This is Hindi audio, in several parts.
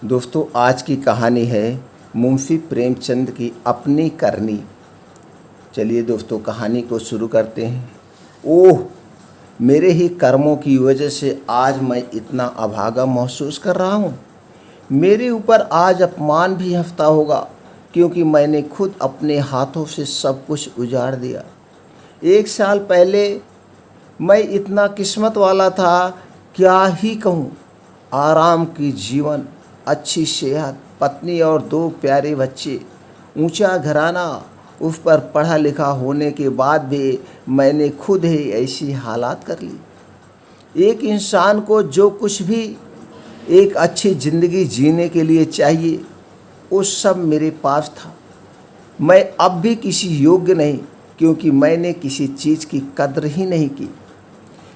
दोस्तों, आज की कहानी है मुंशी प्रेमचंद की अपनी करनी। चलिए दोस्तों, कहानी को शुरू करते हैं। ओह, मेरे ही कर्मों की वजह से आज मैं इतना अभागा महसूस कर रहा हूँ। मेरे ऊपर आज अपमान भी हफ्ता होगा, क्योंकि मैंने खुद अपने हाथों से सब कुछ उजाड़ दिया। 1 साल पहले मैं इतना किस्मत वाला था, क्या ही कहूँ। आराम की जीवन, अच्छी सेहत, पत्नी और 2 प्यारे बच्चे, ऊंचा घराना, उस पर पढ़ा लिखा होने के बाद भी मैंने खुद ही ऐसी हालात कर ली। एक इंसान को जो कुछ भी एक अच्छी ज़िंदगी जीने के लिए चाहिए, वो सब मेरे पास था। मैं अब भी किसी योग्य नहीं, क्योंकि मैंने किसी चीज़ की कद्र ही नहीं की।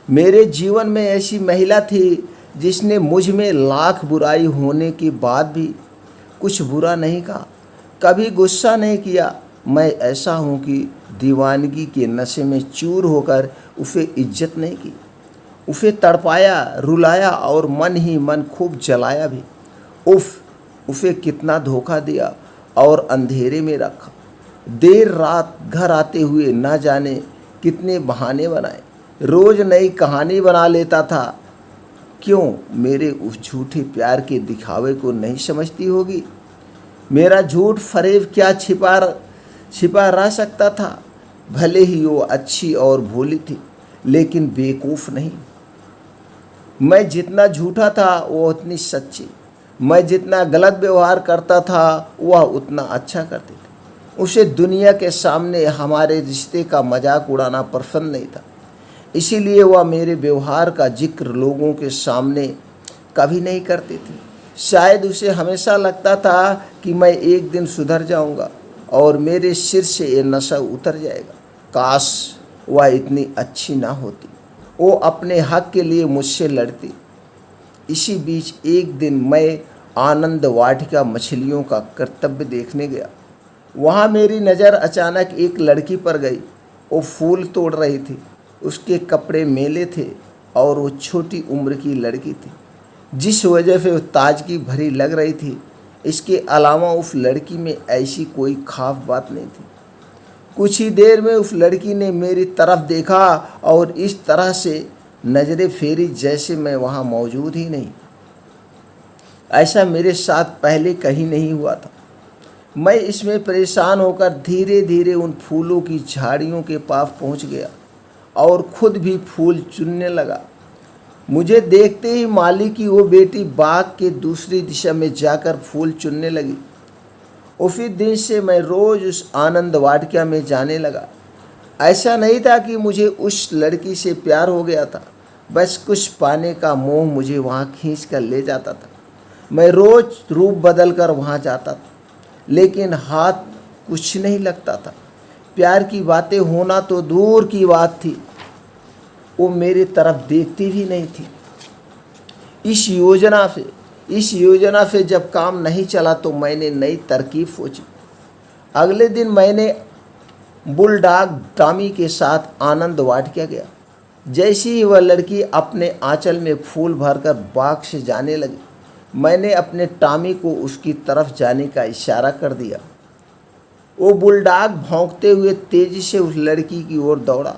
मेरे जीवन में ऐसी महिला थी जिसने मुझ में लाख बुराई होने के बाद भी कुछ बुरा नहीं कहा, कभी गुस्सा नहीं किया। मैं ऐसा हूँ कि दीवानगी के नशे में चूर होकर उसे इज्जत नहीं की। उसे तड़पाया, रुलाया और मन ही मन खूब जलाया भी। उसे कितना धोखा दिया और अंधेरे में रखा। देर रात घर आते हुए न जाने कितने बहाने बनाए। रोज़ नई कहानी बना लेता था। क्यों मेरे उस झूठे प्यार के दिखावे को नहीं समझती होगी? मेरा झूठ फरेब क्या छिपा रह सकता था। भले ही वो अच्छी और भोली थी, लेकिन बेवकूफ़ नहीं। मैं जितना झूठा था वो उतनी सच्ची। मैं जितना गलत व्यवहार करता था वह उतना अच्छा करती थी। उसे दुनिया के सामने हमारे रिश्ते का मजाक उड़ाना पसंद नहीं था, इसीलिए वह मेरे व्यवहार का जिक्र लोगों के सामने कभी नहीं करती थी। शायद उसे हमेशा लगता था कि मैं एक दिन सुधर जाऊंगा और मेरे सिर से ये नशा उतर जाएगा। काश वह इतनी अच्छी ना होती। वो अपने हक के लिए मुझसे लड़ती। इसी बीच एक दिन मैं आनंद वाटिका मछलियों का कर्तव्य देखने गया। वहाँ मेरी नज़र अचानक एक लड़की पर गई। वो फूल तोड़ रही थी। उसके कपड़े मेले थे और वो छोटी उम्र की लड़की थी, जिस वजह से वो ताजगी भरी लग रही थी। इसके अलावा उस लड़की में ऐसी कोई खास बात नहीं थी। कुछ ही देर में उस लड़की ने मेरी तरफ देखा और इस तरह से नज़रें फेरी जैसे मैं वहाँ मौजूद ही नहीं। ऐसा मेरे साथ पहले कहीं नहीं हुआ था। मैं इसमें परेशान होकर धीरे धीरे उन फूलों की झाड़ियों के पास पहुँच गया और खुद भी फूल चुनने लगा। मुझे देखते ही माली की वो बेटी बाग के दूसरी दिशा में जाकर फूल चुनने लगी। उसी दिन से मैं रोज़ उस आनंद वाटिका में जाने लगा। ऐसा नहीं था कि मुझे उस लड़की से प्यार हो गया था, बस कुछ पाने का मोह मुझे वहाँ खींच कर ले जाता था। मैं रोज़ रूप बदल कर वहाँ जाता था, लेकिन हाथ कुछ नहीं लगता था। प्यार की बातें होना तो दूर की बात थी, वो मेरी तरफ देखती भी नहीं थी। इस योजना से जब काम नहीं चला तो मैंने नई तरकीब सोची। अगले दिन मैंने बुलडॉग टॉमी के साथ आनंद वाटिका गया। जैसे ही वह लड़की अपने आंचल में फूल भरकर बाग से जाने लगी, मैंने अपने टॉमी को उसकी तरफ जाने का इशारा कर दिया। वो बुलडॉग भौंकते हुए तेजी से उस लड़की की ओर दौड़ा।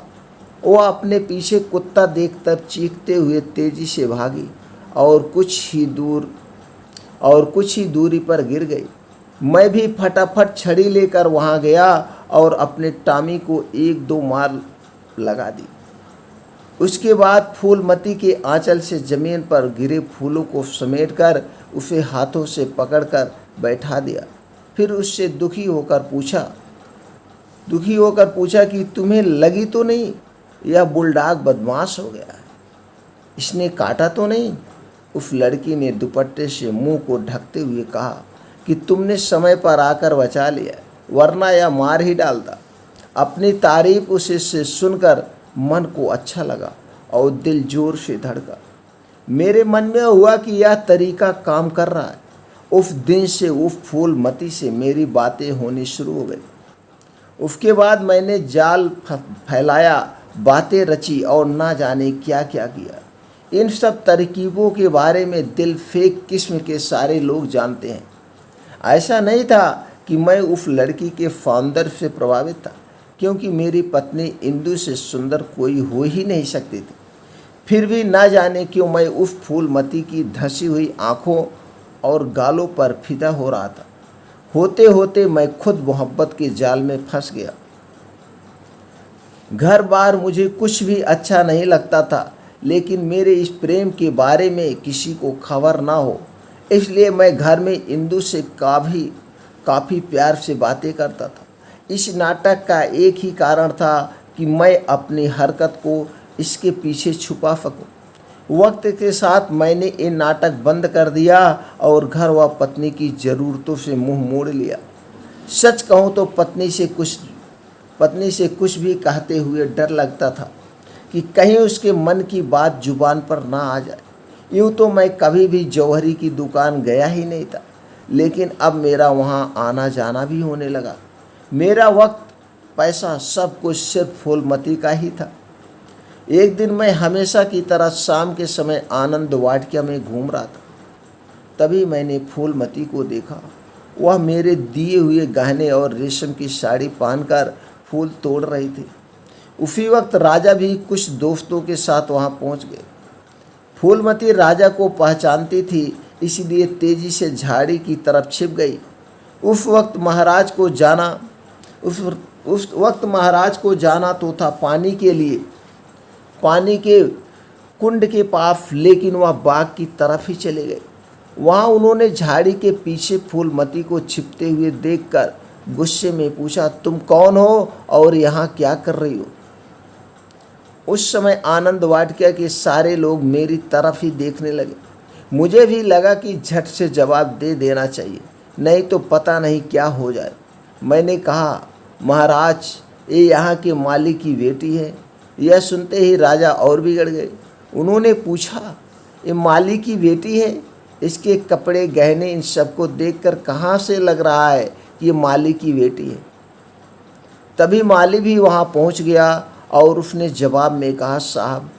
वो अपने पीछे कुत्ता देखकर चीखते हुए तेजी से भागी और कुछ ही दूरी पर गिर गई। मैं भी फटाफट छड़ी लेकर वहां गया और अपने टॉमी को 1-2 मार लगा दी। उसके बाद फूलमती के आंचल से जमीन पर गिरे फूलों को समेटकर उसे हाथों से पकड़कर बैठा दिया। फिर उससे दुखी होकर पूछा कि तुम्हें लगी तो नहीं? यह बुलडॉग बदमाश हो गया है, इसने काटा तो नहीं? उस लड़की ने दुपट्टे से मुंह को ढकते हुए कहा कि तुमने समय पर आकर बचा लिया, वरना यह मार ही डालता। अपनी तारीफ उसे से सुनकर मन को अच्छा लगा और दिल जोर से धड़का। मेरे मन में हुआ कि यह तरीका काम कर रहा है। उस दिन से उस फूलमती से मेरी बातें होनी शुरू हो गई। उसके बाद मैंने जाल फैलाया, बातें रची और ना जाने क्या क्या किया। इन सब तरकीबों के बारे में दिल फेंक किस्म के सारे लोग जानते हैं। ऐसा नहीं था कि मैं उस लड़की के फाउंडर से प्रभावित था, क्योंकि मेरी पत्नी इंदु से सुंदर कोई हो ही नहीं सकती थी। फिर भी ना जाने क्यों मैं उस फूलमती की धंसी हुई आँखों और गालों पर फिदा हो रहा था। होते होते मैं खुद मोहब्बत के जाल में फंस गया। घर बार मुझे कुछ भी अच्छा नहीं लगता था, लेकिन मेरे इस प्रेम के बारे में किसी को खबर ना हो, इसलिए मैं घर में इंदु से काफ़ी प्यार से बातें करता था। इस नाटक का एक ही कारण था कि मैं अपनी हरकत को इसके पीछे छुपा सकूं। वक्त के साथ मैंने ये नाटक बंद कर दिया और घर व पत्नी की ज़रूरतों से मुंह मोड़ लिया। सच कहूँ तो पत्नी से कुछ भी कहते हुए डर लगता था कि कहीं उसके मन की बात जुबान पर ना आ जाए। यूँ तो मैं कभी भी जौहरी की दुकान गया ही नहीं था, लेकिन अब मेरा वहाँ आना जाना भी होने लगा। मेरा वक्त, पैसा, सब कुछ सिर्फ फूलमती का ही था। एक दिन मैं हमेशा की तरह शाम के समय आनंद वाटिका में घूम रहा था। तभी मैंने फूलमती को देखा। वह मेरे दिए हुए गहने और रेशम की साड़ी पहनकर फूल तोड़ रही थी। उसी वक्त राजा भी कुछ दोस्तों के साथ वहां पहुंच गए। फूलमती राजा को पहचानती थी, इसलिए तेजी से झाड़ी की तरफ छिप गई। उस वक्त महाराज को जाना तो था पानी के कुंड के पास, लेकिन वह बाग की तरफ ही चले गए। वहाँ उन्होंने झाड़ी के पीछे फूलमती को छिपते हुए देखकर गुस्से में पूछा, तुम कौन हो और यहाँ क्या कर रही हो? उस समय आनंद वाटिका के सारे लोग मेरी तरफ ही देखने लगे। मुझे भी लगा कि झट से जवाब दे देना चाहिए, नहीं तो पता नहीं क्या हो जाए। मैंने कहा, महाराज, ये यहाँ के मालिक की बेटी है। यह सुनते ही राजा और बिगड़ गए। उन्होंने पूछा, ये माली की बेटी है? इसके कपड़े, गहने, इन सबको देखकर कहाँ से लग रहा है कि ये माली की बेटी है? तभी माली भी वहाँ पहुँच गया और उसने जवाब में कहा, साहब,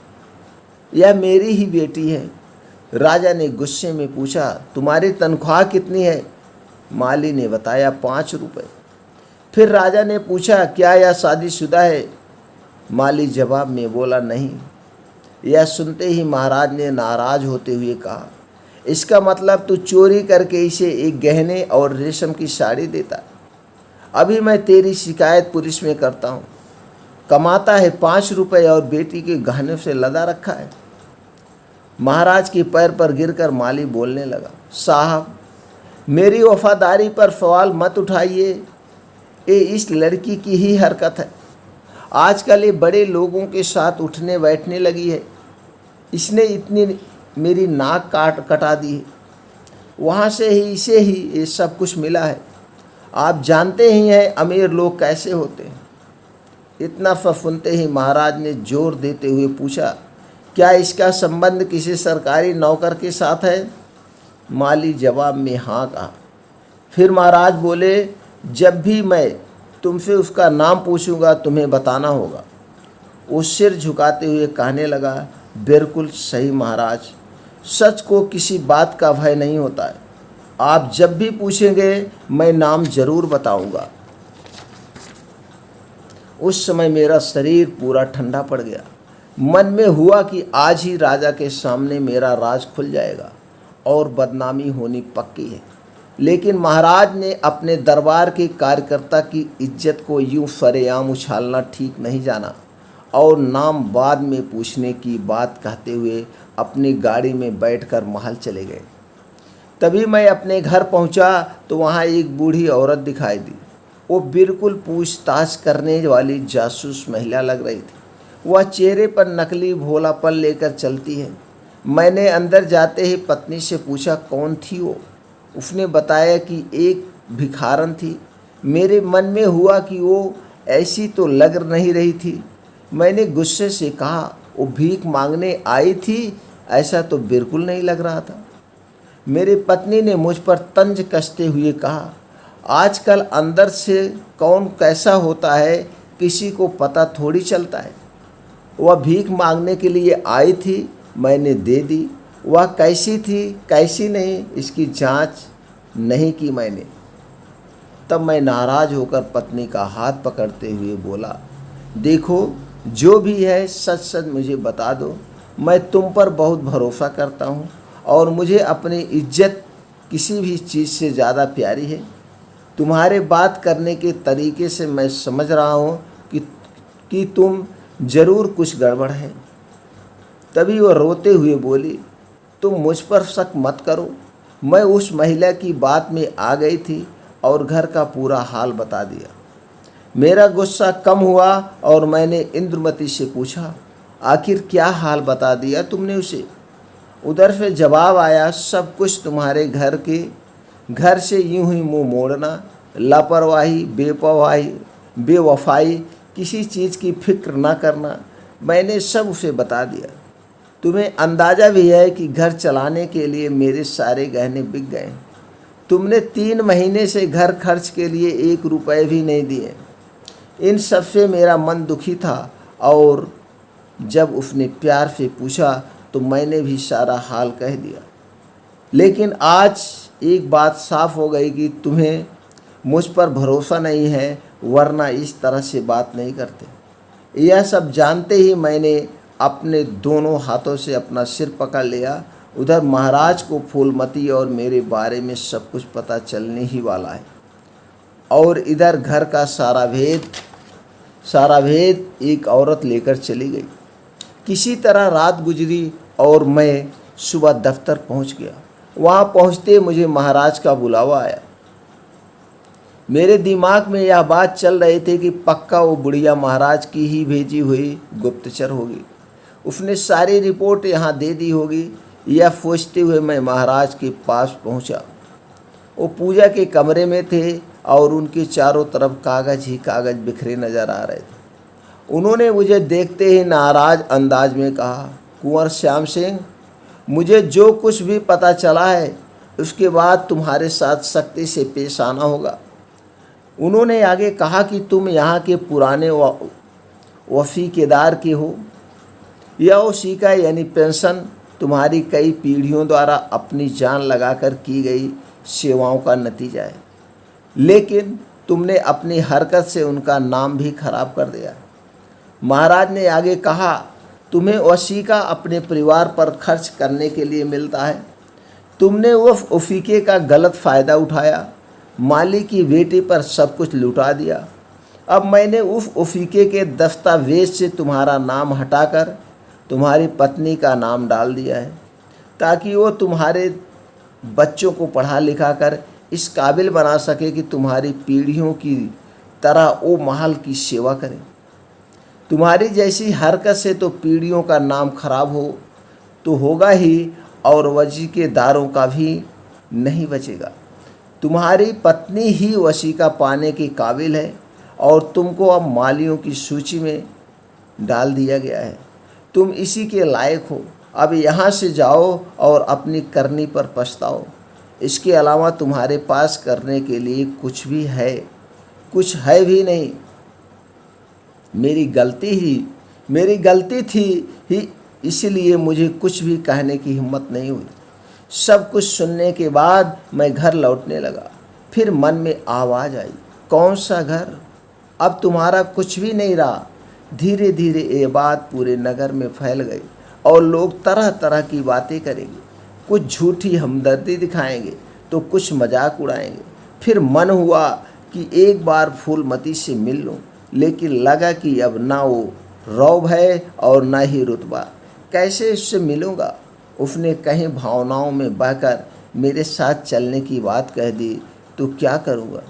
यह मेरी ही बेटी है। राजा ने गुस्से में पूछा, तुम्हारी तनख्वाह कितनी है? माली ने बताया, 5 रुपये। फिर राजा ने पूछा, क्या यह शादीशुदा है? माली जवाब में बोला, नहीं। यह सुनते ही महाराज ने नाराज होते हुए कहा, इसका मतलब तू चोरी करके इसे एक गहने और रेशम की साड़ी देता। अभी मैं तेरी शिकायत पुलिस में करता हूँ। कमाता है 5 रुपये और बेटी के गहनों से लदा रखा है। महाराज के पैर पर गिरकर माली बोलने लगा, साहब, मेरी वफादारी पर सवाल मत उठाइए। ये इस लड़की की ही हरकत है। आजकल ये बड़े लोगों के साथ उठने बैठने लगी है। इसने इतनी मेरी नाक कटा दी है। वहाँ से ही इसे ही ये सब कुछ मिला है। आप जानते ही हैं अमीर लोग कैसे होते हैं। इतना सब सुनते ही महाराज ने जोर देते हुए पूछा, क्या इसका संबंध किसी सरकारी नौकर के साथ है? माली जवाब में हाँ कहा। फिर महाराज बोले, जब भी मैं तुमसे उसका नाम पूछूंगा तुम्हें बताना होगा। वो सिर झुकाते हुए कहने लगा, बिल्कुल सही महाराज, सच को किसी बात का भय नहीं होता है। आप जब भी पूछेंगे मैं नाम जरूर बताऊंगा। उस समय मेरा शरीर पूरा ठंडा पड़ गया। मन में हुआ कि आज ही राजा के सामने मेरा राज खुल जाएगा और बदनामी होनी पक्की है। लेकिन महाराज ने अपने दरबार के कार्यकर्ता की इज्जत को यूं सरेआम उछालना ठीक नहीं जाना और नाम बाद में पूछने की बात कहते हुए अपनी गाड़ी में बैठकर महल चले गए। तभी मैं अपने घर पहुंचा तो वहां एक बूढ़ी औरत दिखाई दी। वो बिल्कुल पूछताछ करने वाली जासूस महिला लग रही थी। वह चेहरे पर नकली भोलापन लेकर चलती है। मैंने अंदर जाते ही पत्नी से पूछा, कौन थी वो? उसने बताया कि एक भिखारन थी। मेरे मन में हुआ कि वो ऐसी तो लग नहीं रही थी। मैंने गुस्से से कहा, वो भीख मांगने आई थी? ऐसा तो बिल्कुल नहीं लग रहा था। मेरी पत्नी ने मुझ पर तंज कसते हुए कहा, आजकल अंदर से कौन कैसा होता है किसी को पता थोड़ी चलता है। वह भीख मांगने के लिए आई थी, मैंने दे दी। वह कैसी थी कैसी नहीं इसकी जांच नहीं की मैंने। तब मैं नाराज़ होकर पत्नी का हाथ पकड़ते हुए बोला, देखो जो भी है सच सच मुझे बता दो। मैं तुम पर बहुत भरोसा करता हूँ और मुझे अपनी इज्जत किसी भी चीज़ से ज़्यादा प्यारी है। तुम्हारे बात करने के तरीके से मैं समझ रहा हूँ कि तुम ज़रूर कुछ गड़बड़ है। तभी वह रोते हुए बोली, तुम मुझ पर शक मत करो। मैं उस महिला की बात में आ गई थी और घर का पूरा हाल बता दिया। मेरा गुस्सा कम हुआ और मैंने इंद्रमती से पूछा, आखिर क्या हाल बता दिया तुमने उसे? उधर से जवाब आया, सब कुछ तुम्हारे घर से यूं ही मुंह मोड़ना, लापरवाही, बेवफाई, किसी चीज़ की फिक्र ना करना, मैंने सब उसे बता दिया। तुम्हें अंदाज़ा भी है कि घर चलाने के लिए मेरे सारे गहने बिक गए। तुमने 3 महीने से घर खर्च के लिए 1 रुपये भी नहीं दिए। इन सब से मेरा मन दुखी था और जब उसने प्यार से पूछा तो मैंने भी सारा हाल कह दिया। लेकिन आज एक बात साफ हो गई कि तुम्हें मुझ पर भरोसा नहीं है, वरना इस तरह से बात नहीं करते। यह सब जानते ही मैंने अपने दोनों हाथों से अपना सिर पकड़ लिया। उधर महाराज को फूलमती और मेरे बारे में सब कुछ पता चलने ही वाला है और इधर घर का सारा भेद एक औरत लेकर चली गई। किसी तरह रात गुजरी और मैं सुबह दफ्तर पहुंच गया। वहां पहुंचते मुझे महाराज का बुलावा आया। मेरे दिमाग में यह बात चल रही थी कि पक्का वो बुढ़िया महाराज की ही भेजी हुई गुप्तचर होगी। उसने सारी रिपोर्ट यहाँ दे दी होगी। यह सोचते हुए मैं महाराज के पास पहुँचा। वो पूजा के कमरे में थे और उनके चारों तरफ कागज़ ही कागज़ बिखरे नज़र आ रहे थे। उन्होंने मुझे देखते ही नाराज अंदाज में कहा, कुंवर श्याम सिंह, मुझे जो कुछ भी पता चला है उसके बाद तुम्हारे साथ सख्ती से पेश आना होगा। उन्होंने आगे कहा कि तुम यहाँ के पुराने वफ़ीकेदार के हो। यह वसीका यानी पेंशन तुम्हारी कई पीढ़ियों द्वारा अपनी जान लगाकर की गई सेवाओं का नतीजा है, लेकिन तुमने अपनी हरकत से उनका नाम भी खराब कर दिया। महाराज ने आगे कहा, तुम्हें वसीका अपने परिवार पर खर्च करने के लिए मिलता है। तुमने उस वसीके का गलत फ़ायदा उठाया, माली की बेटी पर सब कुछ लुटा दिया। अब मैंने उस वसीके के दस्तावेज से तुम्हारा नाम हटाकर तुम्हारी पत्नी का नाम डाल दिया है, ताकि वो तुम्हारे बच्चों को पढ़ा लिखा कर इस काबिल बना सके कि तुम्हारी पीढ़ियों की तरह वो महल की सेवा करें। तुम्हारी जैसी हरकत से तो पीढ़ियों का नाम खराब तो होगा ही और वसीकेदारों का भी नहीं बचेगा। तुम्हारी पत्नी ही वसीका पाने के काबिल है और तुमको अब मालियों की सूची में डाल दिया गया है। तुम इसी के लायक हो। अब यहाँ से जाओ और अपनी करनी पर पछताओ। इसके अलावा तुम्हारे पास करने के लिए कुछ है भी नहीं। मेरी गलती थी ही, इसलिए मुझे कुछ भी कहने की हिम्मत नहीं हुई। सब कुछ सुनने के बाद मैं घर लौटने लगा। फिर मन में आवाज़ आई, कौन सा घर? अब तुम्हारा कुछ भी नहीं रहा। धीरे धीरे ये बात पूरे नगर में फैल गई और लोग तरह तरह की बातें करेंगे। कुछ झूठी हमदर्दी दिखाएंगे तो कुछ मजाक उड़ाएंगे। फिर मन हुआ कि एक बार फूलमती से मिल लूं, लेकिन लगा कि अब ना वो रौब है और ना ही रुतबा। कैसे उससे मिलूँगा? उसने कहीं भावनाओं में बहकर मेरे साथ चलने की बात कह दी तो क्या करूँगा?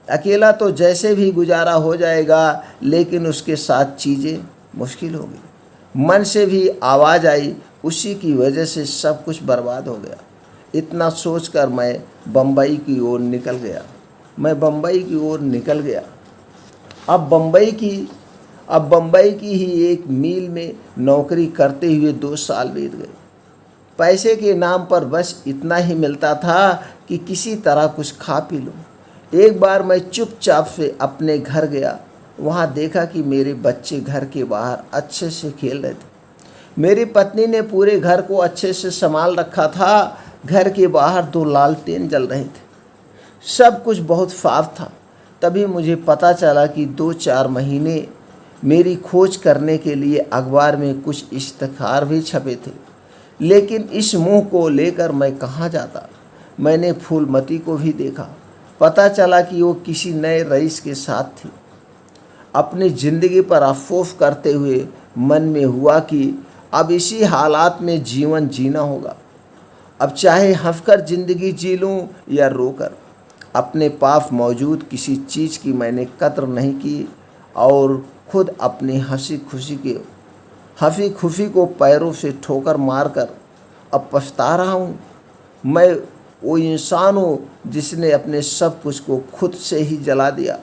अकेला तो जैसे भी गुजारा हो जाएगा, लेकिन उसके साथ चीज़ें मुश्किल होगी। मन से भी आवाज़ आई, उसी की वजह से सब कुछ बर्बाद हो गया। इतना सोचकर मैं बम्बई की ओर निकल गया। अब बम्बई की ही एक मिल में नौकरी करते हुए 2 साल बीत गए। पैसे के नाम पर बस इतना ही मिलता था कि किसी तरह कुछ खा पी लूँ। एक बार मैं चुपचाप से अपने घर गया। वहाँ देखा कि मेरे बच्चे घर के बाहर अच्छे से खेल रहे थे। मेरी पत्नी ने पूरे घर को अच्छे से संभाल रखा था। घर के बाहर 2 लालटेन जल रहे थे। सब कुछ बहुत साफ था। तभी मुझे पता चला कि 2-4 महीने मेरी खोज करने के लिए अखबार में कुछ इश्तिहार भी छपे थे, लेकिन इस मुंह को लेकर मैं कहाँ जाता। मैंने फूलमती को भी देखा। पता चला कि वो किसी नए रईस के साथ थी। अपनी ज़िंदगी पर अफसोस करते हुए मन में हुआ कि अब इसी हालात में जीवन जीना होगा। अब चाहे हंसकर ज़िंदगी जी लूँ या रोकर। अपने पास मौजूद किसी चीज़ की मैंने कद्र नहीं की और खुद अपनी हंसी खुशी को पैरों से ठोकर मारकर अब पछता रहा हूँ। मैं वो इंसान हूँ जिसने अपने सब कुछ को खुद से ही जला दिया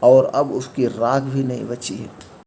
और अब उसकी राख भी नहीं बची है।